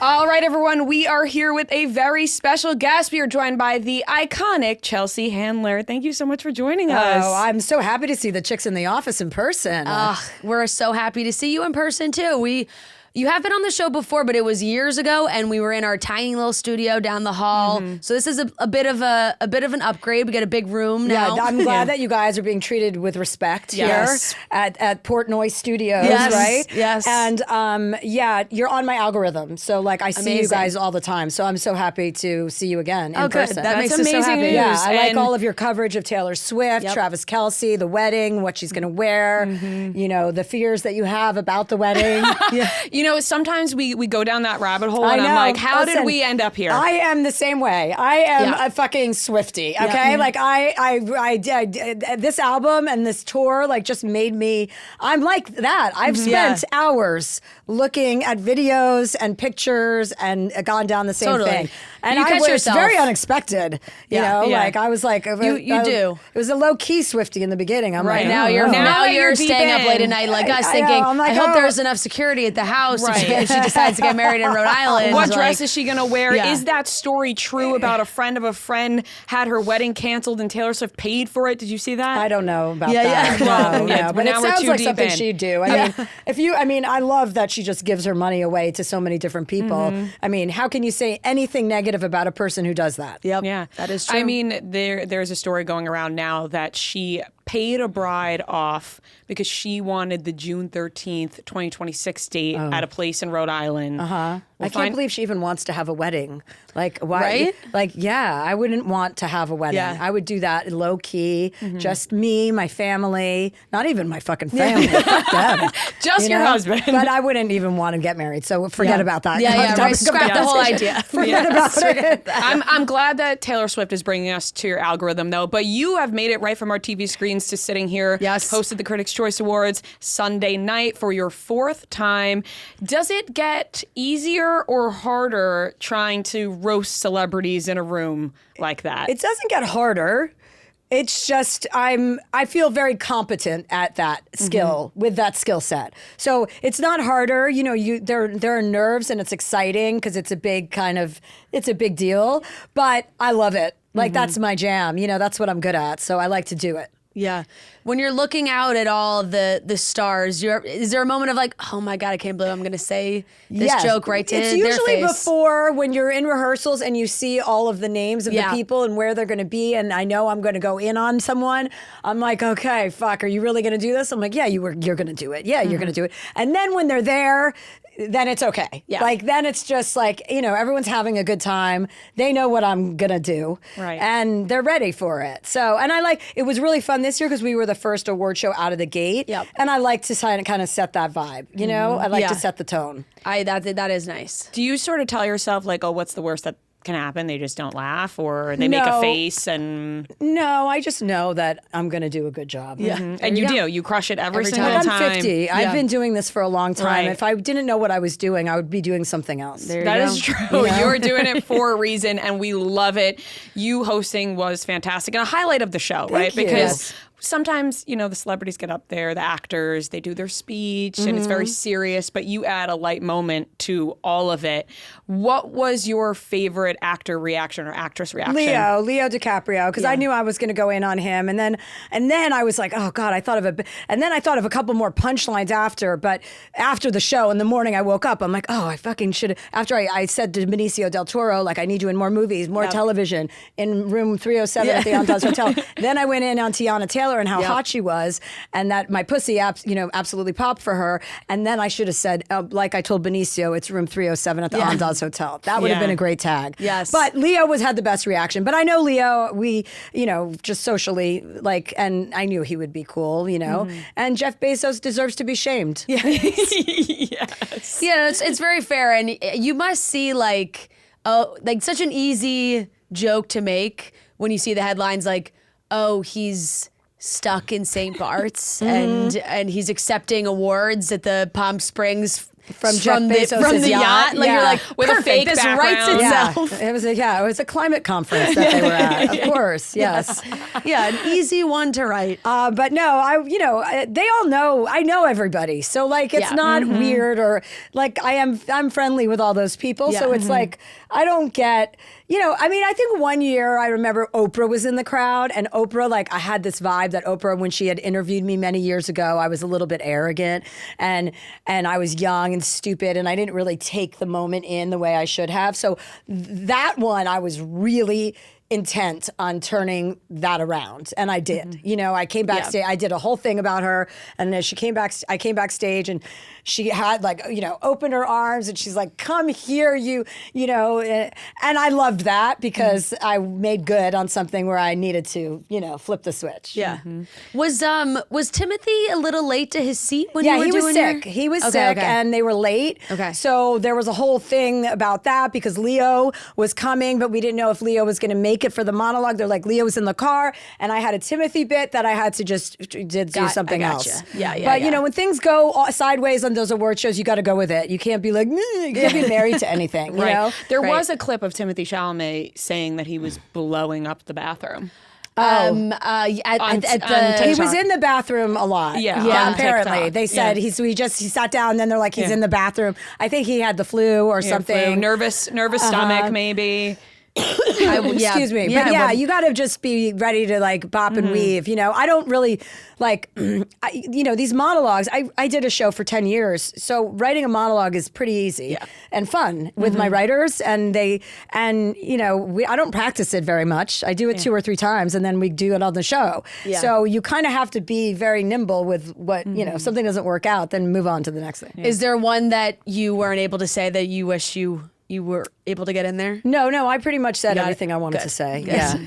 All right, everyone, we are here with a very special guest. We are joined by the iconic Chelsea Handler. Thank you so much for joining us. Oh, I'm so happy to see the chicks in the office in person. We're so happy to see you in person too. You have been on the show before, but it was years ago, and we were in our tiny little studio down the hall. Mm-hmm. So this is a bit of an upgrade. We get a big room now. Yeah, I'm glad that you guys are being treated with respect here at Portnoy Studios, right? Yes. And you're on my algorithm, so like I see you guys all the time. So I'm so happy to see you again in person. That makes us so amazing happy. news. Yeah, I like all of your coverage of Taylor Swift, Travis Kelce, the wedding, what she's going to wear, you know, the fears that you have about the wedding. You know, sometimes we go down that rabbit hole, and I know. I'm like, how Listen, did we end up here? I am the same way. I am a fucking Swiftie, okay? Yeah. Like I this album and this tour like just made me, I'm like that. I've spent hours looking at videos and pictures and gone down the same thing. And you catch was yourself. very unexpected, you know? Yeah. Like I was like, You do. It was a low-key Swiftie in the beginning. I'm like, Now oh, you're no. now you're deep staying up late in. at night like us, I thinking, know. I'm like, I hope oh. there's enough security at the house Right. if she decides to get married in Rhode Island. What Like, dress is she going to wear? Yeah. Is that story true about a friend of a friend had her wedding canceled and Taylor Swift paid for it? Did you see that? I don't know about Yeah, that. yeah. No, Yeah, no. but But it now we're sounds too like deep something in. she'd do. I mean, I love that she just gives her money away to so many different people. I mean, how can you say anything negative about a person who does that? Yep. Yeah, that is true. I mean, there's a story going around now that she paid a bride off because she wanted the June 13th, 2026 date at a place in Rhode Island. I can't believe she even wants to have a wedding. Like, why? Right? Like, yeah, I wouldn't want to have a wedding. Yeah. I would do that low key, just me, my family, not even my fucking family. Fuck them. Just your know? husband. But I wouldn't even want to get married. So forget about that. Right. Scrap the whole idea. Forget about it. I'm glad that Taylor Swift is bringing us to your algorithm, though. But you have made it right from our TV screens to sitting here. Yes. Hosted the Critics' Choice Awards Sunday night for your 4th time. Does it get easier or harder trying to roast celebrities in a room like that? It doesn't get harder. It's just I feel very competent at that skill with that skill set. So it's not harder. You know, there are nerves and it's exciting because it's a big deal. But I love it. Like that's my jam. You know, that's what I'm good at. So I like to do it. Yeah. When you're looking out at all the stars, is there a moment of like, oh my God, I can't believe I'm going to say this joke right to their face? It's usually before when you're in rehearsals and you see all of the names of the people and where they're going to be, and I know I'm going to go in on someone. I'm like, okay, fuck, are you really going to do this? I'm like, yeah, you're going to do it. Yeah, you're going to do it. And then when they're there, then it's okay. Yeah. Like, then it's just like, you know, everyone's having a good time. They know what I'm going to do. Right. And they're ready for it. So, and it was really fun this year because we were the first award show out of the gate. Yep. And I like to kind of set that vibe, you know? I like to set the tone. That is nice. Do you sort of tell yourself like, oh, what's the worst that can happen? They just don't laugh, or they make a face and... No, I just know that I'm going to do a good job. Yeah. And you do. You crush it every single Like time. I'm 50. I've been doing this for a long time. Right. If I didn't know what I was doing, I would be doing something else. That is true. You're doing it for a reason, and we love it. You hosting was fantastic and a highlight of the show, right? you. Because sometimes, you know, the celebrities get up there, the actors, they do their speech, and it's very serious, but you add a light moment to all of it. What was your favorite actor reaction or actress reaction? Leo DiCaprio, because I knew I was going to go in on him, and then I was like, oh God, I thought of a couple more punchlines after, but after the show in the morning, I woke up, I'm like, oh, I fucking should. After I said to Benicio del Toro, like, I need you in more movies, more television, in room 307 at the Andaz Hotel. Then I went in on Tiana Taylor and how hot she was, and that my pussy, absolutely popped for her. And then I should have said, like I told Benicio, it's room 307 at the Andaz Hotel. That would have been a great tag. Yes. But Leo had the best reaction. But I know Leo, we, just socially, like, and I knew he would be cool, And Jeff Bezos deserves to be shamed. Yeah. Yes. Yeah, it's very fair, and you must see like such an easy joke to make when you see the headlines like, oh, he's stuck in St. Bart's and he's accepting awards at the Palm Springs from Jeff Bezos' from the yacht. Like you're like, with a fake this background. writes itself. It was a climate conference that they were at. Of course, yes. Yeah, an easy one to write. But no, they all know. I know everybody, so like it's not weird or like I'm friendly with all those people. Yeah. So it's like I don't get. I mean, I think one year I remember Oprah was in the crowd, and Oprah, like, I had this vibe that Oprah, when she had interviewed me many years ago, I was a little bit arrogant and I was young and stupid, and I didn't really take the moment in the way I should have. So that one, I was really intent on turning that around, and I did. I came backstage. I did a whole thing about her, and as she came back, I came backstage, and she had opened her arms, and she's like, "Come here, and I loved that because I made good on something where I needed to, flip the switch. Yeah. Was Timothy a little late to his seat when you were he was doing sick. your- He was Okay, sick, okay. and they were late. Okay. So there was a whole thing about that because Leo was coming, but we didn't know if Leo was going to make it for the monologue. They're like, Leo was in the car, and I had a Timothy bit that I had to just do something I else. gotcha. Yeah, But when things go sideways on those award shows, you got to go with it. You can't be like, you can't be married to anything. You know? There Right. was a clip of Timothy Chalamet saying that he was blowing up the bathroom. At on the He TikTok. was in the bathroom a lot. Yeah, on apparently. TikTok. They said Yeah. he sat down, and then they're like, he's in the bathroom. I think he had the flu or something. Nervous stomach, maybe. Excuse me. But you got to just be ready to like bop and weave. I don't really like, these monologues. I did a show for 10 years. So writing a monologue is pretty easy and fun with my writers. And I don't practice it very much. I do it 2 or 3 times, and then we do it on the show. Yeah. So you kind of have to be very nimble with what, if something doesn't work out, then move on to the next thing. Is there one that you weren't able to say that you wish you were able to get in there? No, I pretty much said everything I wanted to say. Yeah.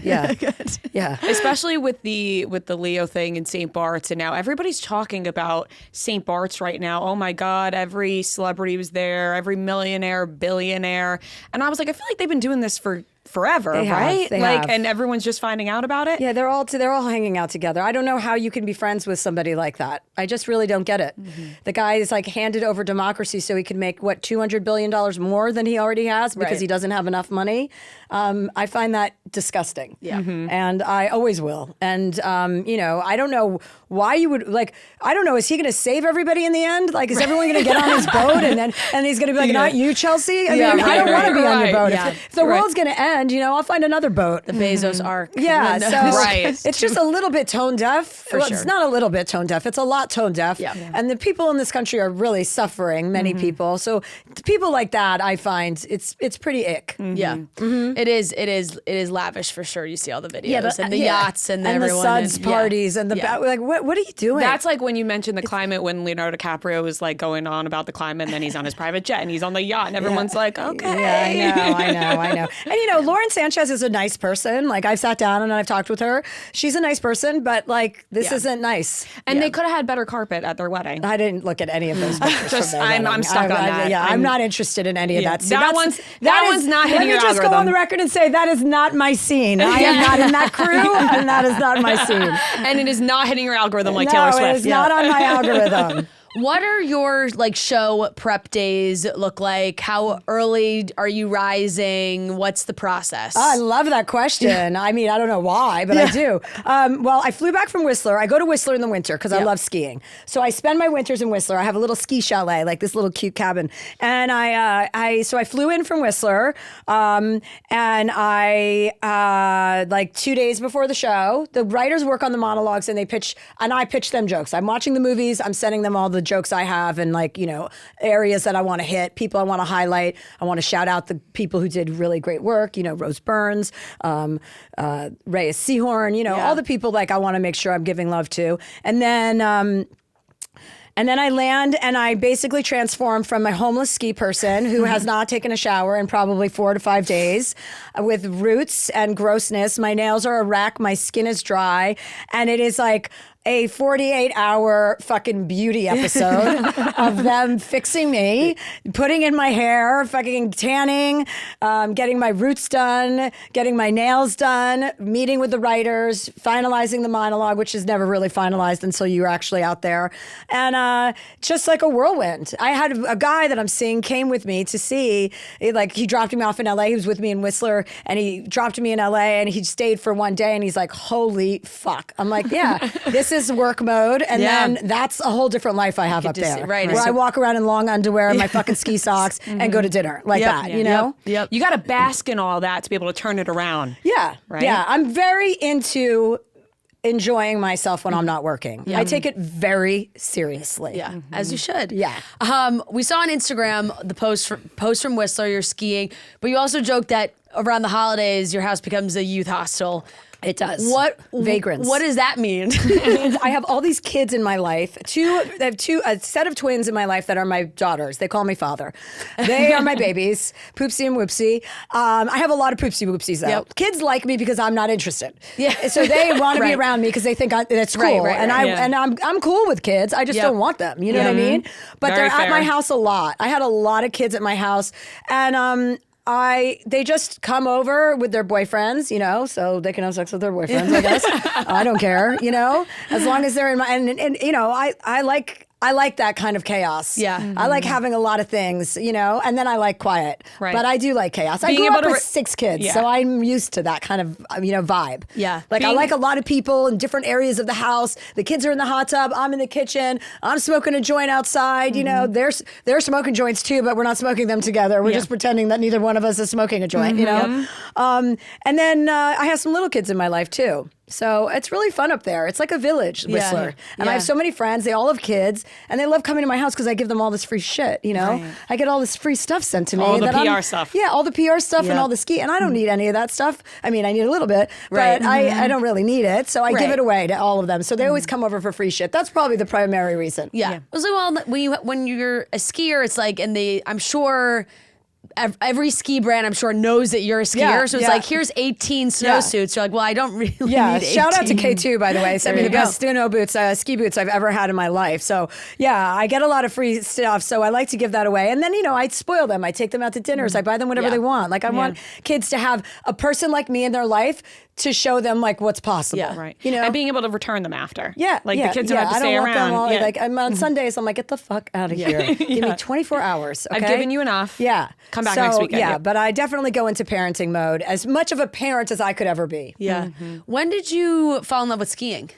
Yeah. Especially with the Leo thing in St. Bart's, and now everybody's talking about St. Bart's right now. Oh my God, every celebrity was there, every millionaire, billionaire. And I was like, I feel like they've been doing this for forever, right? They have. And everyone's just finding out about it. Yeah, they're all hanging out together. I don't know how you can be friends with somebody like that. I just really don't get it. The guy is like handed over democracy so he could make $200 billion more than he already has because he doesn't have enough money. I find that disgusting. Yeah, and I always will. And I don't know why you would like. I don't know. Is he going to save everybody in the end? Like, is everyone going to get on his boat and he's going to be like, not you, Chelsea? I mean, I don't want to be on your boat. Yeah. If the world's going to end, I'll find another boat. The Bezos arc. Yeah, Windows. so it's just a little bit tone deaf. Well, sure. It's not a little bit tone deaf. It's a lot tone deaf. Yeah. And the people in this country are really suffering, many people. So people like that, I find it's pretty ick. Yeah, it is lavish for sure. You see all the videos and the yachts and, the everyone suds and, parties and the like. What are you doing? That's like when you mentioned the climate, when Leonardo DiCaprio was like going on about the climate, and then he's on his private jet and he's on the yacht, and everyone's like, okay. Yeah, I know. And Lauren Sanchez is a nice person. Like, I've sat down and I've talked with her. She's a nice person, but like, this isn't nice. And they could have had better carpet at their wedding. I didn't look at any of those pictures. Just- from their I'm wedding. stuck on that. Yeah, I'm I'm- not interested in any of that. See, That one's not hitting your Let me just go algorithm. on the record and say that is not my scene. I am not in that crew, and that is not my scene. And it is not hitting your algorithm like No, Taylor Swift. it is not on my algorithm. What are your show prep days look like? How early are you rising? What's the process? I love that question. I mean, I don't know why, but I do. Well, I flew back from Whistler. I go to Whistler in the winter because I love skiing. So I spend my winters in Whistler. I have a little ski chalet, like this little cute cabin. And so I flew in from Whistler, and I like 2 days before the show, the writers work on the monologues and I pitch them jokes. I'm watching the movies. I'm sending them all the jokes I have and areas that I want to hit, people I want to highlight. I want to shout out the people who did really great work, Rose Burns, Reyes Sehorn, all the people I want to make sure I'm giving love to. And then I land and I basically transform from a homeless ski person who has not taken a shower in probably 4 to 5 days with roots and grossness. My nails are a wreck. My skin is dry. And it is like a 48-hour fucking beauty episode of them fixing me, putting in my hair, fucking tanning, getting my roots done, getting my nails done, meeting with the writers, finalizing the monologue, which is never really finalized until you're actually out there. And just like a whirlwind. I had a guy that I'm seeing came with me to see, like he dropped me off in LA. He was with me in Whistler and he dropped me in LA and he stayed for one day and he's like, holy fuck. I'm like, yeah, this is work mode. And then that's a whole different life I have up there. Right. Where I walk around in long underwear and my fucking ski socks and go to dinner like that, you know? Yep. You got to bask in all that to be able to turn it around. Yeah. Right? Yeah. I'm very into enjoying myself when I'm not working. I take it very seriously. Yeah, as you should. Yeah. We saw on Instagram the post from Whistler, you're skiing, but you also joked that around the holidays, your house becomes a youth hostel. It does. What Vagrants. What does that mean? It means I have all these kids in my life. I have a set of twins in my life that are my daughters. They call me father. They are my babies, Poopsie and Whoopsie. I have a lot of Poopsie Whoopsies though. Yep. Kids like me because I'm not interested. Yeah. So they want to be Right. around me because they think that's cool. Right, and I'm cool with kids. I just don't want them. You know what I mean? But Very they're at my fair. house a lot. I had a lot of kids at my house, and they just come over with their boyfriends, you know, so they can have sex with their boyfriends, I guess. I don't care, you know, as long as they're in my, and you know, I like that kind of chaos. Yeah. Mm-hmm. I like having a lot of things, you know, and then I like quiet. Right. But I do like chaos. I Being grew able up to with 6 kids, Yeah. so I'm used to that kind of, you know, vibe. Yeah. Like I Being- like a lot of people in different areas of the house. The kids are in the hot tub. I'm in the kitchen. I'm smoking a joint outside. You know, they're smoking joints too, but we're not smoking them together. We're just pretending that neither one of us is smoking a joint, you know? And then I have some little kids in my life too. So it's really fun up there. It's like a village, Whistler. And I have so many friends. They all have kids. And they love coming to my house because I give them all this free shit, you know? Right. I get all this free stuff sent to me. All the that PR stuff. Yeah, all the PR stuff and Yeah. all the ski. And I don't need any of that stuff. I mean, I need a little bit, Right. but I don't really need it. So I give Right. it away to all of them. So they always come over for free shit. That's probably the primary reason. Yeah. It was like, well, when you're a skier, it's like, and I'm sure every ski brand, I'm sure, knows that you're a skier. Yeah, So it's yeah. like, here's 18 snowsuits. You're like, well, I don't really Yeah, need 18. shout out to K2, by the way. Sent me There the you best snow boots, ski boots I've ever had in my life. So, yeah, I get a lot of free stuff. So I like to give that away. And then, you know, I spoil them. I take them out to dinners. I buy them whatever Yeah. they want. Like, I want kids to have a person like me in their life to show them, like, what's possible. Yeah. Right. You know? And being able to return them after. Yeah, Like yeah, the kids yeah. don't have to I stay don't want them around. all, Yeah. like, I'm on Sundays, I'm like, get the fuck out of here. Give me 24 hours. Okay? I've given you enough. Yeah. Come back So, next weekend. Yeah, Yep. but I definitely go into parenting mode, as much of a parent as I could ever be. Yeah. When did you fall in love with skiing?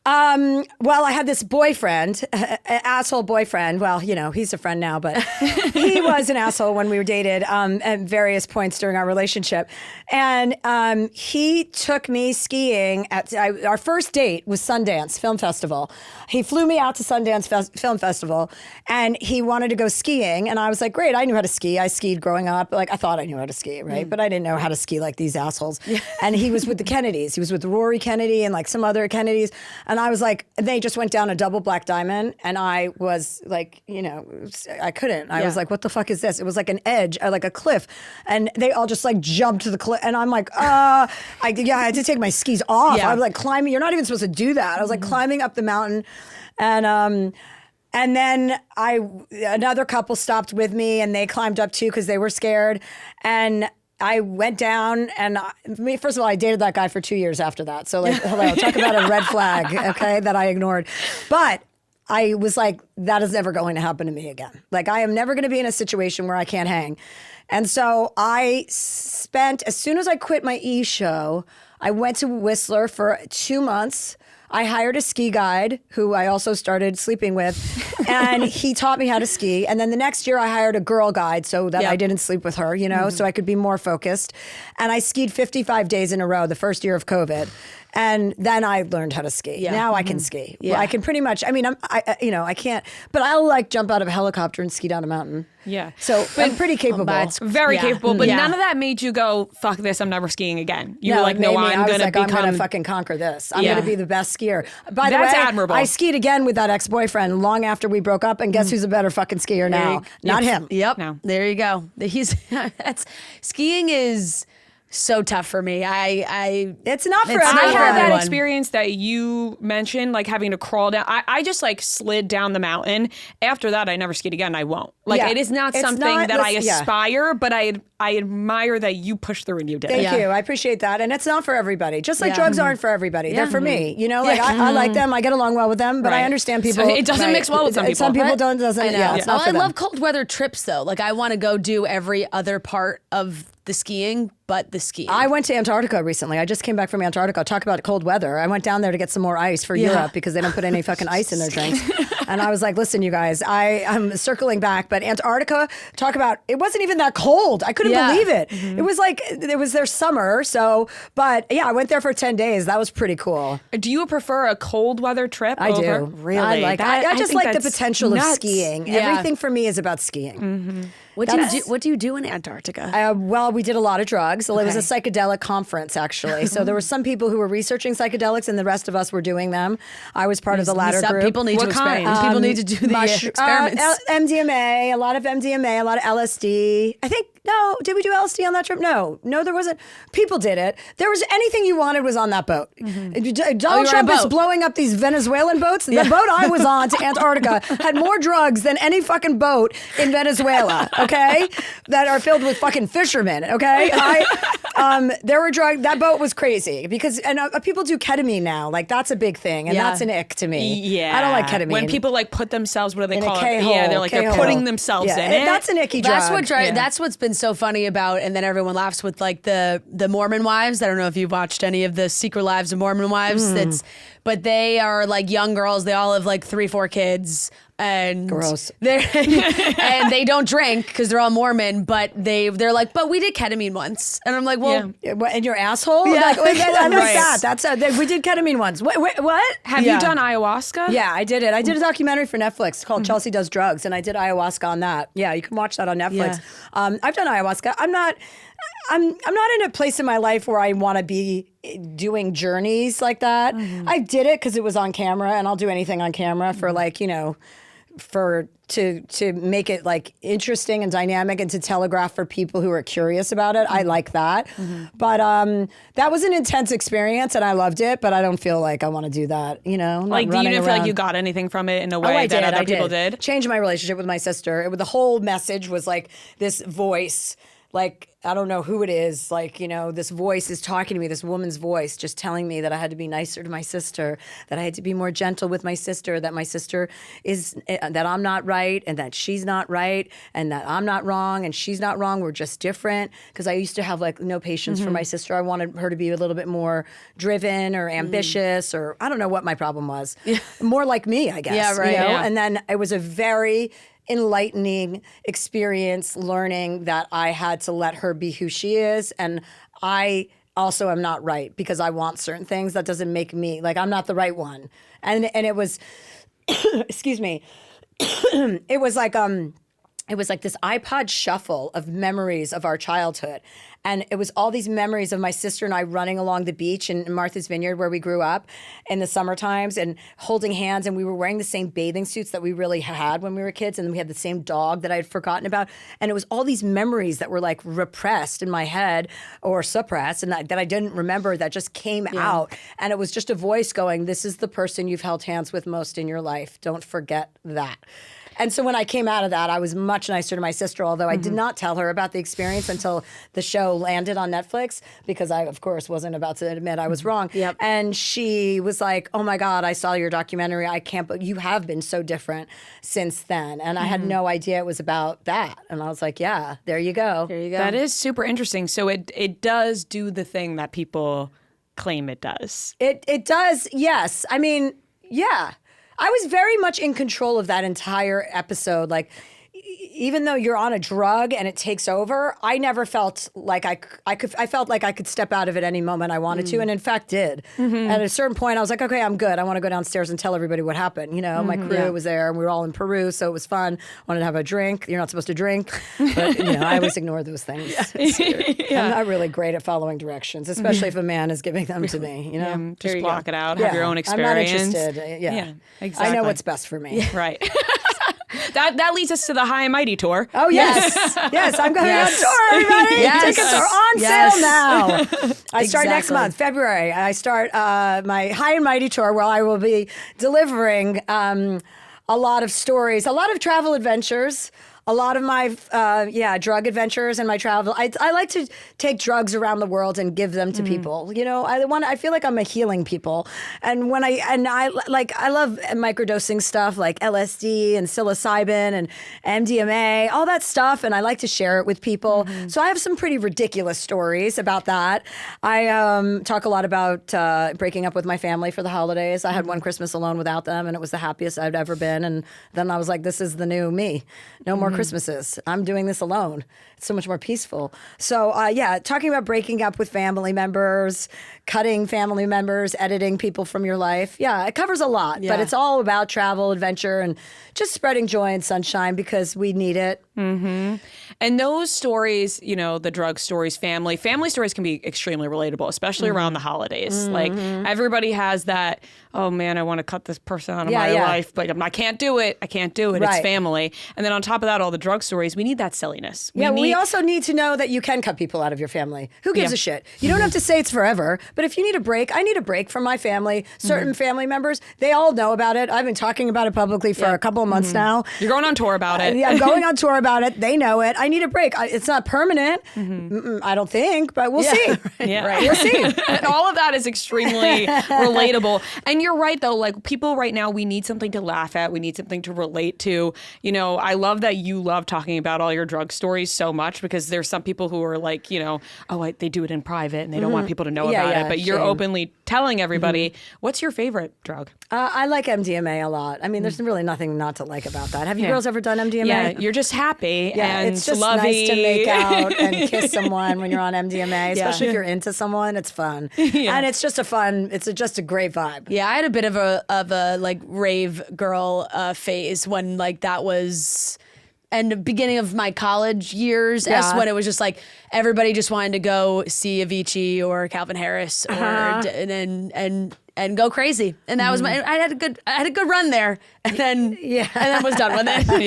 Well, I had this boyfriend, asshole boyfriend. Well, you know, he's a friend now, but he was an asshole when we were dated at various points during our relationship. And he took me skiing at our first date was Sundance Film Festival. He flew me out to Sundance Film Festival and he wanted to go skiing. And I was like, great, I knew how to ski. I skied growing up. Like, I thought I knew how to ski, right? But I didn't know how to ski like these assholes. And he was with the Kennedys. He was with Rory Kennedy and like some other Kennedys. And I was like, they just went down a double black diamond. And I was like, you know, I couldn't. I was like, what the fuck is this? It was like an edge, like a cliff. And they all just like jumped to the cliff. And I'm like, I had to take my skis off. Yeah. I was like climbing. You're not even supposed to do that. I was like climbing up the mountain. And then another couple stopped with me and they climbed up too because they were scared. And I went down and first of all, I dated that guy for 2 years after that. So like, hello, talk about a red flag, okay, that I ignored. But I was like, that is never going to happen to me again. Like, I am never going to be in a situation where I can't hang. And so I spent, as soon as I quit my show, I went to Whistler for 2 months. I hired a ski guide who I also started sleeping with, and he taught me how to ski. And then the next year I hired a girl guide so that I didn't sleep with her, you know, so I could be more focused. And I skied 55 days in a row the first year of COVID. And then I learned how to ski. Yeah. Now I can ski. Yeah. I can pretty much, I mean, I can't, but I'll like jump out of a helicopter and ski down a mountain. Yeah. So I'm pretty capable. That's Very Yeah. capable, but Yeah. none of that made you go, fuck this, I'm never skiing again. You No, were like, it no, made me- I'm I was going to like, I'm become... gonna fucking conquer this. I'm Yeah. gonna be the best skier. By the That's way, admirable. I skied again with that ex-boyfriend long after we broke up, and guess who's a better fucking skier now? Not him. Yep. No. There you go. Skiing is so tough for me. It's not for It's not I everyone. for had that everyone. experience that you mentioned, like having to crawl down. I just like slid down the mountain. After that, I never skied again. I won't. Like Yeah. it is not It's something not- that I listen, yeah. aspire, but I admire that you pushed through and you did Thank it. you. I appreciate that. And it's not for everybody. Just like Yeah. drugs aren't for everybody. They're for me. You know, like I like them. I get along well with them, but I Right. understand So people. it doesn't mix well with some people. Some people Right? don't. Doesn't. I know. Yeah, it's not Oh, for I them. love cold weather trips though. Like I want to go do every other part of the skiing, but the skiing. I went to Antarctica recently. I just came back from Antarctica. Talk about cold weather. I went down there to get some more ice for Europe because they don't put any fucking ice in their drinks. And I was like, listen, you guys, I'm circling back, but Antarctica, talk about, it wasn't even that cold. I couldn't Yeah. believe it. It was like, it was their summer. So, but yeah, I went there for 10 days. That was pretty cool. Do you prefer a cold weather trip? I over? do. Really? I like. That- I just think like the that's potential of nuts. skiing. Yeah. Everything for me is about skiing. What do you do in Antarctica? Well, we did a lot of drugs. So it was a Okay. psychedelic conference, actually. So there were some people who were researching psychedelics, and the rest of us were doing them. I was part of the latter Some group. people need What to experiment. kind? People need to do the experiments. MDMA, a lot of MDMA, a lot of LSD. I think, no, did we do LSD on that trip? No, there wasn't. People did it. There was anything you wanted was on that boat. Donald were on a Trump is boat. blowing up these Venezuelan boats. The boat I was on to Antarctica had more drugs than any fucking boat in Venezuela, okay? That are filled with fucking fishermen, okay? There were drugs. That boat was crazy because, and people do ketamine now. Like, that's a big thing, and Yeah. that's an ick to me. Yeah. I don't like ketamine. When people like put themselves, what do they In a call it? K-hole, Yeah, they're K-hole. putting themselves Yeah, in it. That's an icky drug. That's what's been so funny about, and then everyone laughs with like the Mormon wives. I don't know if you've watched any of the Secret Lives of Mormon Wives. But they are like young girls. They all have like 3-4 kids, and Gross. and they don't drink because they're all Mormon. But they're like, but we did ketamine once, and I'm like, well, In your asshole? Yeah. Like, I like Right. that. That's we did ketamine once. Wait, what? Have Yeah. you done ayahuasca? Yeah, I did it. I did a documentary for Netflix called Chelsea Does Drugs, and I did ayahuasca on that. Yeah, you can watch that on Netflix. I've done ayahuasca. I'm not in a place in my life where I want to be doing journeys like that. I did it because it was on camera, and I'll do anything on camera for like, to make it like interesting and dynamic and to telegraph for people who are curious about it. I like that. But that was an intense experience and I loved it, but I don't feel like I want to do that, I'm not Like, you running didn't feel like around. you got anything from it in a Oh, way I that did. other I people did? Changed my relationship with my sister. The whole message was like this voice, like, I don't know who it is. Like, this voice is talking to me, this woman's voice, just telling me that I had to be nicer to my sister, that I had to be more gentle with my sister, that my sister that I'm not right and that she's not right and that I'm not wrong and she's not wrong. We're just different. Because I used to have like no patience for my sister. I wanted her to be a little bit more driven or ambitious or I don't know what my problem was. More like me, I guess. Yeah, right. Yeah. And then it was a very enlightening experience learning that I had to let her be who she is. And I also am not right because I want certain things. That doesn't make me, like, I'm not the right one. And it was, excuse me, it was like this iPod shuffle of memories of our childhood. And it was all these memories of my sister and I running along the beach in Martha's Vineyard where we grew up in the summer times and holding hands. And we were wearing the same bathing suits that we really had when we were kids. And we had the same dog that I had forgotten about. And it was all these memories that were like repressed in my head or suppressed and that I didn't remember that just came out. And it was just a voice going, this is the person you've held hands with most in your life. Don't forget that. And so when I came out of that, I was much nicer to my sister, although I did not tell her about the experience until the show landed on Netflix because I, of course, wasn't about to admit I was wrong. Yep. And she was like, oh my God, I saw your documentary. I can't, but you have been so different since then. And I had no idea it was about that. And I was like, yeah, there you go. there you go. That is super interesting. So it does do the thing that people claim it does. It does, yes. I mean, yeah. I was very much in control of that entire episode. Like, even though you're on a drug and it takes over, I never felt like I felt like I could step out of it any moment I wanted to, and in fact did. At a certain point, I was like, okay, I'm good. I want to go downstairs and tell everybody what happened. My crew was there, and we were all in Peru, so it was fun. Wanted to have a drink. You're not supposed to drink, but I always ignore those things. I'm not really great at following directions, especially if a man is giving them to me. Just There you block go. it out. Have your own experience. I'm not interested. Yeah, exactly. I know what's best for me. Right. that leads us to the High and Mighty tour. Oh, yes. Yes, I'm going on tour, everybody. Yes. Tickets are on sale now. I start next Exactly. month, February. I start my High and Mighty tour where I will be delivering a lot of stories, a lot of travel adventures, a lot of my drug adventures and my travel. I like to take drugs around the world and give them to people. You know, I feel like I'm a healing people, and I love microdosing stuff like LSD and psilocybin and MDMA, all that stuff, and I like to share it with people. So I have some pretty ridiculous stories about that. I talk a lot about breaking up with my family for the holidays. I had one Christmas alone without them, and it was the happiest I've ever been. And then I was like, this is the new me. No more Christmases. I'm doing this alone. It's so much more peaceful. So talking about breaking up with family members, cutting family members, editing people from your life. Yeah, it covers a lot, but it's all about travel, adventure, and just spreading joy and sunshine because we need it. Mm-hmm. And those stories, you know, the drug stories, family stories can be extremely relatable, especially around the holidays. Like everybody has that, oh man, I want to cut this person out of my life, but I can't do it. I can't do it. Right. It's family. And then on top of that, all the drug stories, we need that silliness. We also need to know that you can cut people out of your family. Who gives a shit? You don't have to say it's forever, but if you need a break, I need a break from my family. Certain family members, they all know about it. I've been talking about it publicly for a couple of months now. You're going on tour about it. Yeah, I'm going on tour about it. They know it. I need a break. It's not permanent, I don't think, but we'll see. Yeah. Right. We'll see. And all of that is extremely relatable. And you're right, though. Like, people right now, we need something to laugh at. We need something to relate to. You know, I love that you love talking about all your drug stories so much because there's some people who are like, you know, they do it in private and they don't want people to know about it. But you're openly telling everybody, what's your favorite drug? I like MDMA a lot. I mean, there's really nothing not to like about that. Have you girls ever done MDMA? Yeah, you're just happy and it's just lovey. nice to make out and kiss someone when you're on MDMA, especially if you're into someone. It's fun, and it's just just a great vibe. Yeah, I had a bit of a like rave girl phase when like that was. And the beginning of my college years, when it was just like everybody just wanted to go see Avicii or Calvin Harris or and go crazy, and that was I had a good run there, and then was done with it.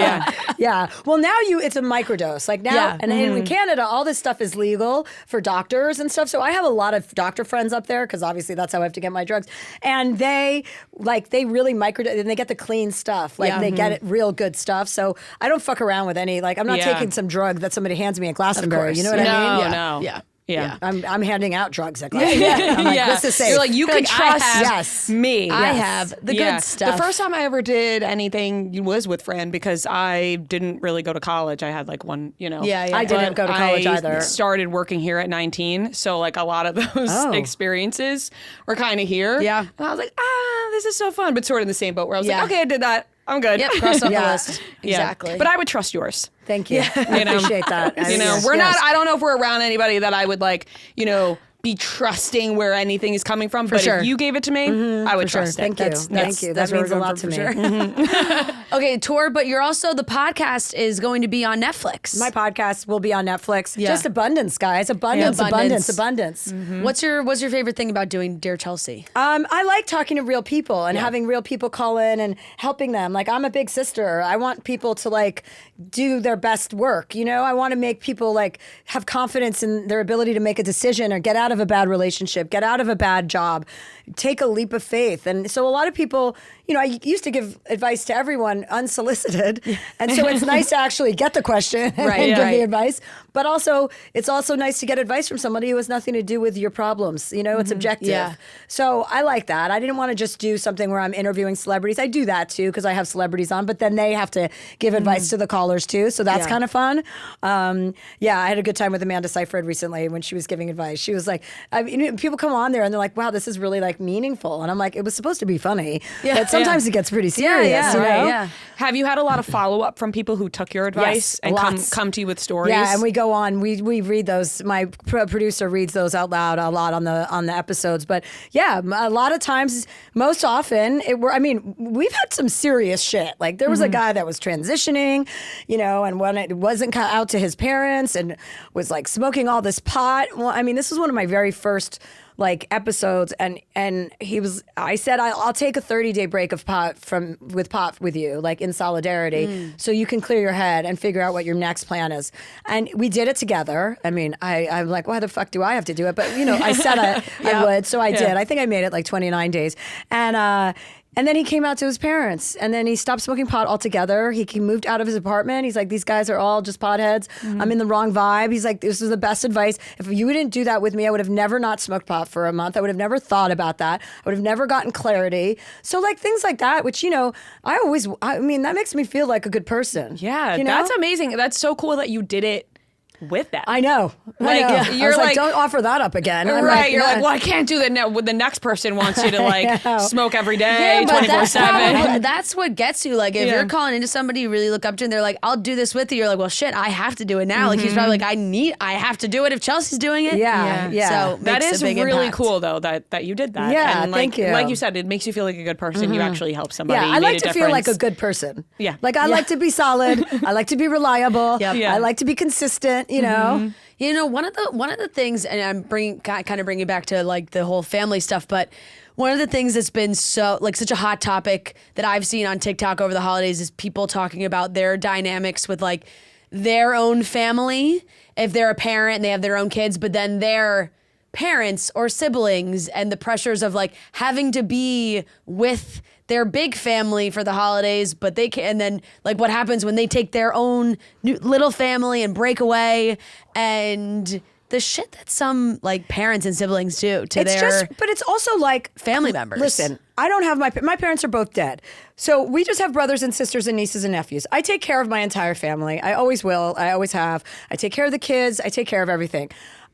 Yeah. Well, now it's a microdose. Like now, and in Canada, all this stuff is legal for doctors and stuff. So I have a lot of doctor friends up there because obviously that's how I have to get my drugs. And they really microdose and they get the clean stuff. Like they get it real good stuff. So I don't fuck around with any. Like I'm not taking some drug that somebody hands me at Glastonbury. You know what I mean? No. Yeah. I'm handing out drugs at Glastonbury. I'm like, this is safe. You're like, you can trust me. I have the good stuff. The first time I ever did anything was with Fran because I didn't really go to college. I had like one, you know. I didn't go to college either. I started working here at 19. So like a lot of those experiences were kind of here. Yeah. And I was like, this is so fun. But sort of in the same boat where I was like, okay, I did that. I'm good. Yep, cross off the list. Exactly. But I would trust yours. Thank you. I appreciate that. We're not, I don't know if we're around anybody that I would like, you know, be trusting where anything is coming from. But if you gave it to me, I would trust it. Thank you. Thank you. That means a lot to me. Okay, tour, but you're also, the podcast is going to be on Netflix. My podcast will be on Netflix. Just abundance, guys. Abundance. What's your favorite thing about doing Dear Chelsea? I like talking to real people and having real people call in and helping them. Like, I'm a big sister. I want people to like do their best work. You know, I want to make people like have confidence in their ability to make a decision or get out of a bad relationship, get out of a bad job, take a leap of faith. And so a lot of people, you know, I used to give advice to everyone unsolicited. And so it's nice to actually get the question and give the advice. But also, it's also nice to get advice from somebody who has nothing to do with your problems. You know, it's objective. Yeah. So I like that. I didn't want to just do something where I'm interviewing celebrities. I do that too because I have celebrities on, but then they have to give advice to the callers too. So that's kind of fun. I had a good time with Amanda Seyfried recently when she was giving advice. She was like, I mean, people come on there and they're like, wow, this is really like meaningful. And I'm like, it was supposed to be funny. But sometimes it gets pretty serious. You know? Have you had a lot of follow-up from people who took your advice and come to you with stories? Yeah, and we go on. We read those. My producer reads those out loud a lot on the episodes. But yeah, a lot of times, most often, we've had some serious shit. Like there was a guy that was transitioning, you know, and when it wasn't out to his parents and was like smoking all this pot. Well, I mean, this was one of my very first like episodes, and I said I'll take a 30-day break of pot with you, like in solidarity, so you can clear your head and figure out what your next plan is. And we did it together. I mean, I'm like, why the fuck do I have to do it? But I said I would, so I did. I think I made it like 29 days, and then he came out to his parents, and then he stopped smoking pot altogether. He moved out of his apartment. He's like, these guys are all just potheads. I'm in the wrong vibe. He's like, this is the best advice. If you didn't do that with me, I would have never not smoked pot for a month. I would have never thought about that. I would have never gotten clarity. So like things like that, which, I mean, that makes me feel like a good person. Yeah, that's amazing. That's so cool that you did it with them. I know. You're like, don't offer that up again. I'm right. You're like, well, I can't do that now. The next person wants you to like smoke every day, 24/7. That's what gets you. Like if you're calling into somebody you really look up to and they're like, I'll do this with you. You're like, well, shit, I have to do it now. Like he's probably like, I have to do it if Chelsea's doing it. Yeah. So that is really impact. Cool though that you did that. Yeah, and thank you. Like you said, it makes you feel like a good person. You actually help somebody. Yeah, I like to feel like a good person. Yeah. Like I like to be solid. I like to be reliable. Yep. I like to be consistent, One of the things, and I'm bringing it back to like the whole family stuff, but one of the things that's been such a hot topic that I've seen on TikTok over the holidays is people talking about their dynamics with like their own family, if they're a parent and they have their own kids, but then their parents or siblings and the pressures of like having to be with their big family for the holidays, but they can, and then like what happens when they take their own little family and break away, and the shit that some like parents and siblings do to but it's also like family members. Listen, I don't have my parents are both dead. So we just have brothers and sisters and nieces and nephews. I take care of my entire family. I always will. I always have. I take care of the kids. I take care of everything.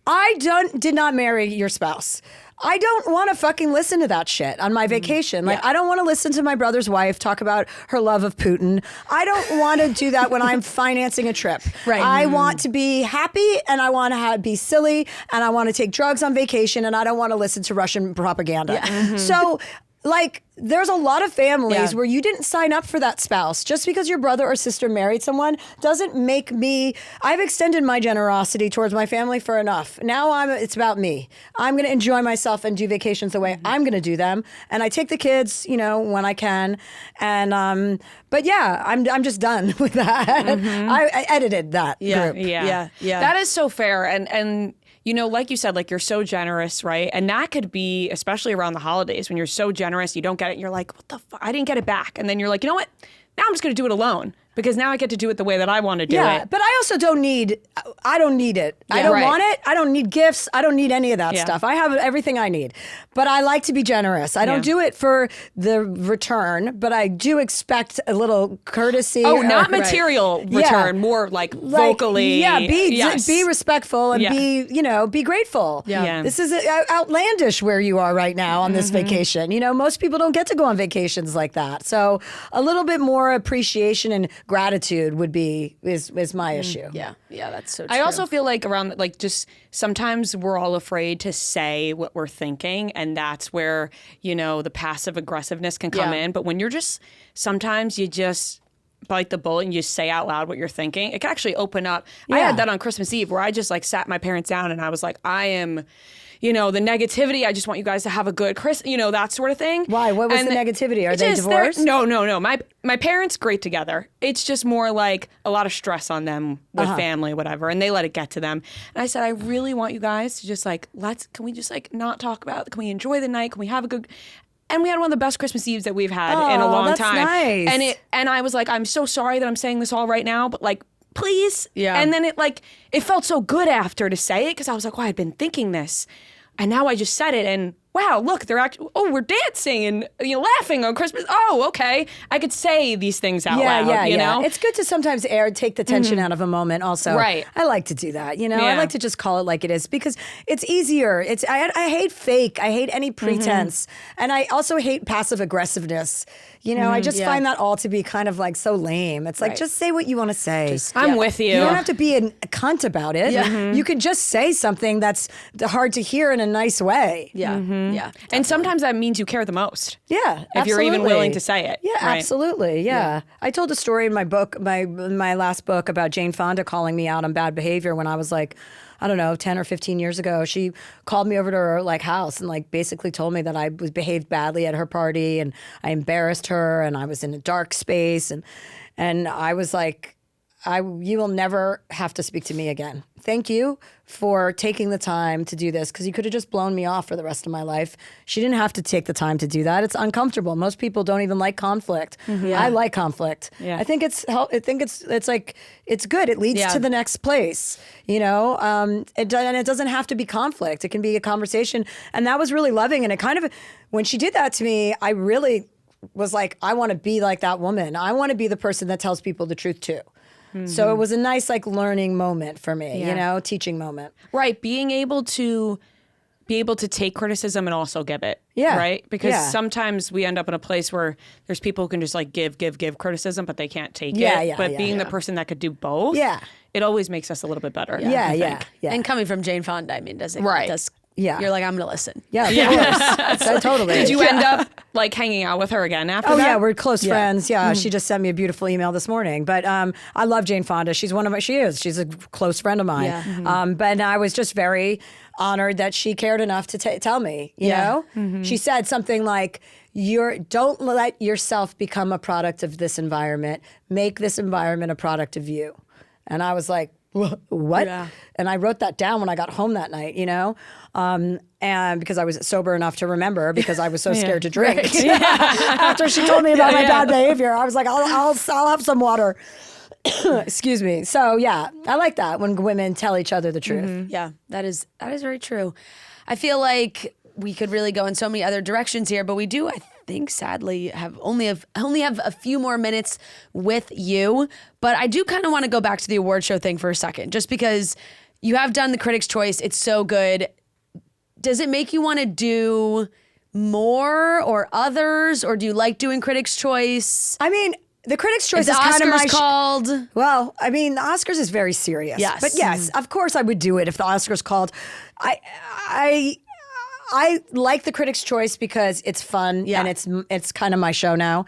I did not marry your spouse. I don't want to fucking listen to that shit on my vacation. Like, I don't want to listen to my brother's wife talk about her love of Putin. I don't want to do that when I'm financing a trip. Right. I want to be happy, and I want to be silly, and I want to take drugs on vacation, and I don't want to listen to Russian propaganda. Yeah. So, like, there's a lot of families where you didn't sign up for that spouse. Just because your brother or sister married someone doesn't make me. I've extended my generosity towards my family for enough. Now it's about me. I'm going to enjoy myself and do vacations the way I'm going to do them. And I take the kids, when I can. And but yeah, I'm just done with that. I edited that group. Yeah. That is so fair. And like you said, like you're so generous, right? And that could be, especially around the holidays, when you're so generous, you don't get it, and you're like, what the fuck? I didn't get it back. And then you're like, you know what? Now I'm just going to do it alone, because now I get to do it the way that I want to do it. But I also don't need it. I don't want it. I don't need gifts. I don't need any of that stuff. I have everything I need. But I like to be generous. I don't do it for the return, but I do expect a little courtesy. Oh, not material return, more like vocally. Yeah, be respectful and be grateful. Yeah. This is outlandish where you are right now on this vacation. Most people don't get to go on vacations like that. So a little bit more appreciation and gratitude is my issue. Yeah, that's so true. I also feel like around just sometimes we're all afraid to say what we're thinking, and that's where the passive aggressiveness can come in. But when you're sometimes you just bite the bullet and you say out loud what you're thinking, it can actually open up. I had that on Christmas Eve where I just sat my parents down and I was like, I am the negativity. I just want you guys to have a good Christmas, that sort of thing. Why? What was the negativity? Are they divorced? No. My parents, great together. It's just more like a lot of stress on them with family, whatever, and they let it get to them. And I said, I really want you guys to just can we just not talk about it? Can we enjoy the night? Can we have a good... And we had one of the best Christmas Eves that we've had in a long time. Nice. And I was like, I'm so sorry that I'm saying this all right now, but please. Yeah. And then it felt so good after to say it, because I was like, I've been thinking this. And now I just said it, and wow, look, they're actually, we're dancing and laughing on Christmas. Oh, okay. I could say these things out loud, you know? It's good to sometimes take the tension out of a moment also. Right. I like to do that, I like to just call it like it is, because it's easier. I hate fake. I hate any pretense. And I also hate passive aggressiveness. I just find that all to be kind of so lame. It's just say what you want to say. I'm with you. You don't have to be a cunt about it. Yeah. You can just say something that's hard to hear in a nice way. Yeah. Yeah. And sometimes that means you care the most. Yeah. If you're even willing to say it. Yeah, right? absolutely. Yeah. I told a story in my book, my last book, about Jane Fonda calling me out on bad behavior when I was I don't know, 10 or 15 years ago. She called me over to her like house and like basically told me that I was behaved badly at her party and I embarrassed her and I was in a dark space and I was like, you will never have to speak to me again. Thank you for taking the time to do this because you could have just blown me off for the rest of my life. She didn't have to take the time to do that. It's uncomfortable. Most people don't even like conflict. I like conflict. Yeah. I think it's like it's good. It leads to the next place. You know, and it doesn't have to be conflict. It can be a conversation. And that was really loving. And it kind of when she did that to me, I really was like, I want to be like that woman. I want to be the person that tells people the truth too. So it was a nice like learning moment for me, you know, teaching moment. Right, being able to take criticism and also give it. Yeah. Right? Because Yeah. sometimes we end up in a place where there's people who can just like give criticism, but they can't take Yeah, it. yeah, But yeah, being the yeah. person that could do both, it always makes us a little bit better. Yeah, I yeah, think. yeah. And coming from Jane Fonda, I mean, does it? Right. Yeah. You're like, I'm gonna listen. Yeah, of course. So totally. Did you end up like hanging out with her again after Oh that? yeah, we're close friends. Yeah, she just sent me a beautiful email this morning. But I love Jane Fonda. She's she's a close friend of mine. Yeah. But I was just very honored that she cared enough to tell me. You know, she said something like, "Don't let yourself become a product of this environment. Make this environment a product of you." And I was like, what? Yeah. And I wrote that down when I got home that night, you know, and because I was sober enough to remember because I was so scared to drink. After she told me about my bad behavior, I was like, I'll have some water. Excuse me. So yeah, I like that when women tell each other the truth. Yeah, that is very true. I feel like we could really go in so many other directions here, but we do, I think, sadly, only have a few more minutes with you. But I do kind of want to go back to the award show thing for a second, just because you have done the Critics' Choice. It's so good. Does it make you want to do more or others, or do you like doing Critics' Choice? I mean, the Critics' Choice Is is kind of my Oscars called? Well, I mean, the Oscars is very serious. Yes. But yes, of course I would do it if the Oscars called. I like the Critics' Choice because it's fun and it's kind of my show now.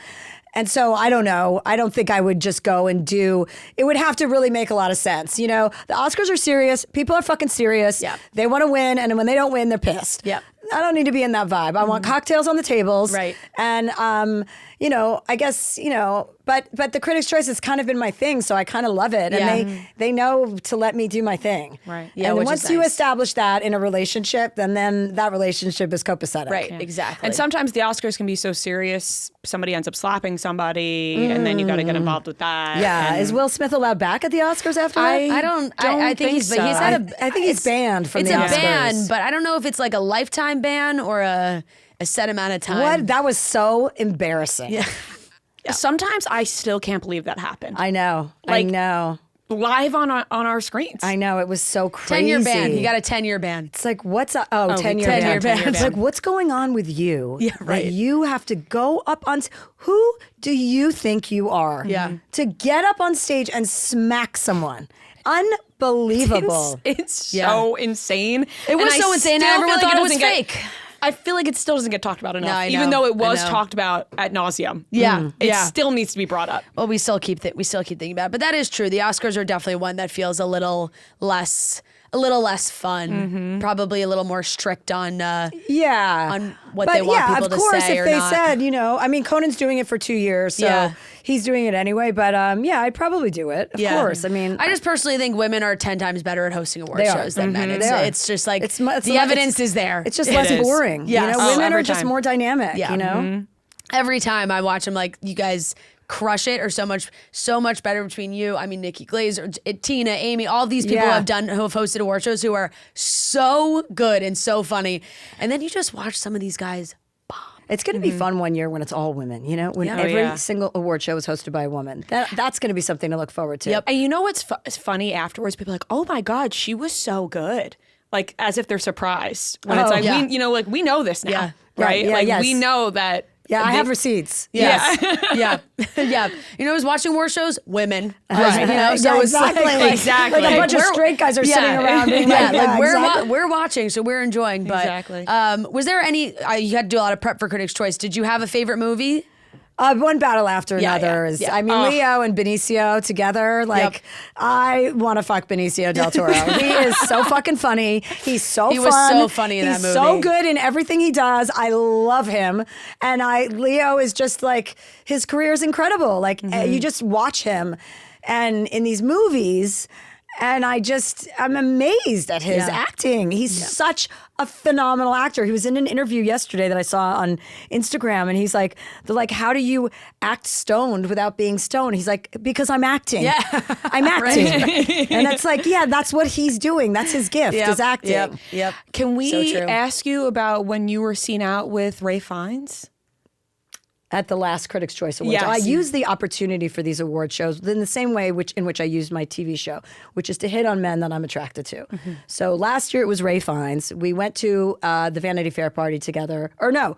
And so I don't know. I don't think I would just go and do. It would have to really make a lot of sense. You know, the Oscars are serious. People are fucking serious. Yeah. They want to win, and when they don't win, they're pissed. Yeah. I don't need to be in that vibe. I want cocktails on the tables. Right. And you know, I guess, you know, but the Critics' Choice has kind of been my thing, so I kind of love it. And they know to let me do my thing. Right. Yeah, And which is once you nice. establish that in a relationship, then that relationship is copacetic. Right, exactly. And sometimes the Oscars can be so serious, somebody ends up slapping somebody, and then you got to get involved with that. Yeah. And Is Will Smith allowed back at the Oscars after that? I think he's had I think he's banned from it's the a Oscars. ban, but I don't know if it's like a lifetime ban or a set amount of time. What? That was so embarrassing. Yeah. Sometimes I still can't believe that happened. I know. Like- I know. Live on our screens. I know. It was so crazy. 10-year ban. He got a 10-year ban. It's like, what's up? Oh, 10-year 10-year ban. ban. It's like, what's going on with you? Yeah, right. That you have to go up on, who do you think you are? Yeah. To get up on stage and smack someone. Unbelievable. It's so insane. It was And so I insane, and still everyone feel like thought it was doesn't get- fake. I feel like it still doesn't get talked about enough, I even know. though it was I know. talked about ad nauseum. Yeah, It yeah. still needs to be brought up. Well, we still keep thinking about it. But that is true. The Oscars are definitely one that feels a little less fun. Probably a little more strict on Yeah. on what they want people of to course, say if or they not. said, you know, I mean, Conan's doing it for 2 years, so Yeah. he's doing it anyway. But yeah, I'd probably do it. Of course. I mean, I just personally think women are 10 times better at hosting award They are. shows than men. They are. It's just like It's the evidence is there. It's just It less is. boring. Yes. You know, Oh, women every are just time. more dynamic, Yeah. you know? Every time I watch them, like, you guys crush it, or so much better between you. I mean, Nikki Glazer, Tina, Amy, all these people Yeah. who have hosted award shows who are so good and so funny. And then you just watch some of these guys. It's going to be fun one year when it's all women, you know, when Yeah. every yeah. single award show is hosted by a woman. That's going to be something to look forward to. Yep. And you know what's funny afterwards? People are like, oh my God, she was so good. Like, as if they're surprised. When it's Oh, like, yeah. we know this now. Yeah. Right? Yeah, like, yes. we know that. Yeah, I they- have receipts. Yes. yeah. Yeah. You know who's watching award shows? Women. Right. You know, Yeah, so it's exactly. like, Exactly. Like a bunch of We're- straight guys are yeah. sitting around being yeah, like, yeah, like exactly. we're watching, so we're enjoying. But Exactly. was there any? You had to do a lot of prep for Critics' Choice. Did you have a favorite movie? One battle after Yeah, another yeah, is. yeah. I mean, Leo and Benicio together. Like, I want to fuck Benicio del Toro. He is so fucking funny. He's so He fun. was so funny in that He's so movie. good in everything he does. I love him, and Leo is just like, his career is incredible. Like you just watch him, and in these movies. And I'm amazed at his acting. He's such a phenomenal actor. He was in an interview yesterday that I saw on Instagram, and he's like, they're like, how do you act stoned without being stoned? He's like, because I'm acting. Yeah. I'm acting. And it's like, yeah, that's what he's doing. That's his gift, is acting. Yep. Can we So true. ask you about when you were seen out with Ray Fiennes? At the last Critics' Choice Awards. Yes. I use the opportunity for these award shows in the same way in which I used my TV show, which is to hit on men that I'm attracted to. So last year it was Ray Fiennes. We went to the Vanity Fair party together. Or no,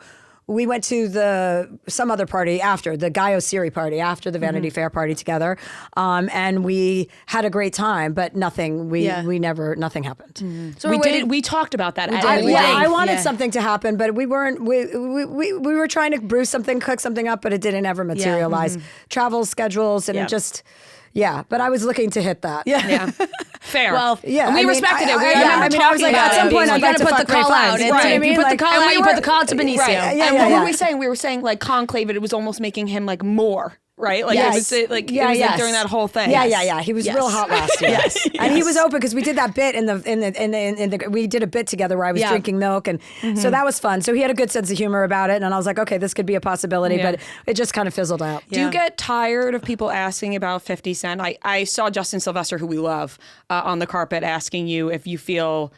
we went to some other party after, the Guy O'Siri party after the Vanity Fair party together. And we had a great time, but nothing happened. So We talked about that. I wanted something to happen, but we weren't. We were trying to brew something, cook something up, but it didn't ever materialize. Travel schedules, and it just. Yeah, but I was looking to hit that. Yeah. Fair. Well, and we respected it. We I was like, at some point, you I'd got like to to put the fuck Ray call out. Fiennes. And Right. then you put the call out, you put the call out to Benicio. Right. Yeah, And what were we saying? We were saying like conclave it was almost making him like more. Right? Like it was like during that whole thing. Yeah. He was real hot last year. And he was open because we did that bit we did a bit together where I was drinking milk, and so that was fun. So he had a good sense of humor about it, and I was like, okay, this could be a possibility, but it just kind of fizzled out. Do you get tired of people asking about 50 Cent? I saw Justin Sylvester, who we love, on the carpet asking you if you feel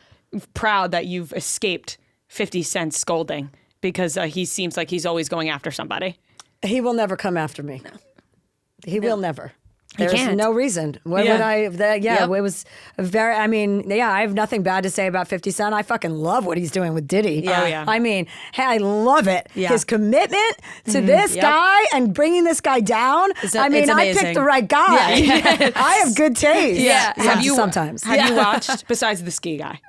proud that you've escaped 50 Cent's scolding because he seems like he's always going after somebody. He will never come after me. No. He will never. There's can't. no reason. What would I? It was I have nothing bad to say about 50 Cent. I fucking love what he's doing with Diddy. Yeah. Oh, yeah. I mean, hey, I love it. Yeah. His commitment to this guy and bringing this guy down. It's I amazing. picked the right guy. Yeah. I have good taste. Yeah. Sometimes. Have you watched, besides the ski guy?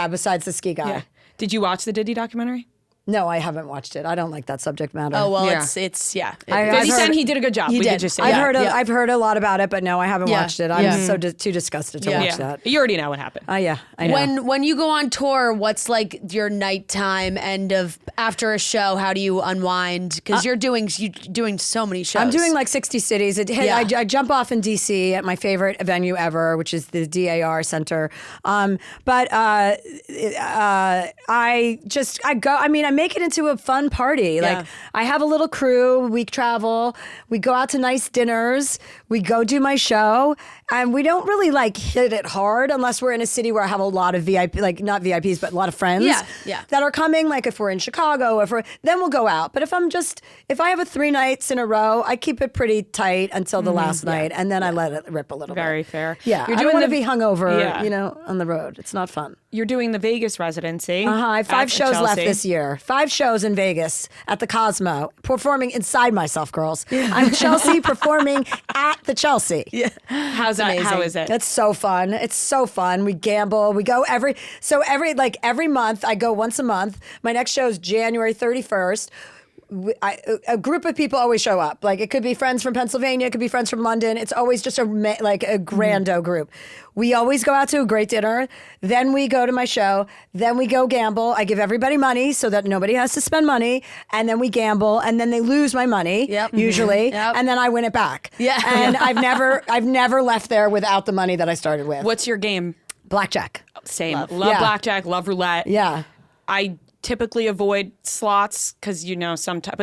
Besides the ski guy. Yeah. Did you watch the Diddy documentary? No, I haven't watched it. I don't like that subject matter. Oh well, Yeah. it's 50 Cent, he did a good job. He we did. could just say I've that. I've heard a lot about it, but no, I haven't watched it. I'm so too disgusted to watch that. You already know what happened. I know. When you go on tour, what's like your nighttime after a show? How do you unwind? Because you're doing so many shows. I'm doing like 60 cities. I jump off in DC at my favorite venue ever, which is the DAR Center. But I go. I mean, I make it into a fun party. Like I have a little crew. We travel. We go out to nice dinners. We go do my show, and we don't really like hit it hard unless we're in a city where I have a lot of VIP, like not VIPs, but a lot of friends that are coming. Like if we're in Chicago, then we'll go out. But if I have 3 nights in a row, I keep it pretty tight until the last night, and then I let it rip a little bit. Very fair. Yeah, I don't want to be hungover, on the road. It's not fun. You're doing the Vegas residency. I have 5 shows left Chelsea. this year. 5 shows in Vegas at the Cosmo, performing inside myself, girls. I'm Chelsea performing at the Chelsea. Yeah. How's that? amazing. How is it? It's so fun. It's so fun. We gamble. We go every month. I go once a month. My next show is January 31st. A group of people always show up. Like it could be friends from Pennsylvania, it could be friends from London. It's always just a grando group. We always go out to a great dinner. Then we go to my show. Then we go gamble. I give everybody money so that nobody has to spend money. And then we gamble. And then they lose my money usually. Yep. And then I win it back. Yeah. And I've never left there without the money that I started with. What's your game? Blackjack. Same. Love Yeah. blackjack. Love roulette. Yeah. I typically avoid slots because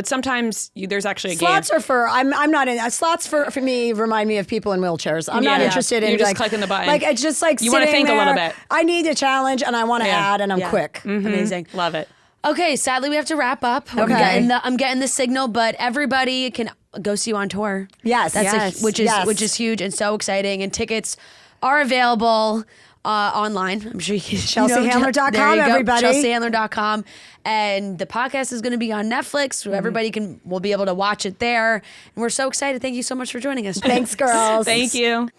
sometimes there's actually a Slots game. are for I'm not in slots for me remind me of people in wheelchairs. I'm not Yeah. interested in You're just like clicking the button. Like it's just like You wanna sitting think a little there. bit. I need a challenge and I want to Yeah. add and I'm Yeah. quick. Amazing. Love it. Okay, sadly we have to wrap up. Okay. I'm getting the signal, but everybody can go see you on tour. Yes. That's Yes. which is huge and so exciting. And tickets are available online. I'm sure you can. ChelseaHandler.com, There you go, everybody. ChelseaHandler.com. And the podcast is going to be on Netflix, so everybody will be able to watch it there. And we're so excited. Thank you so much for joining us. Thanks, girls. Thank you.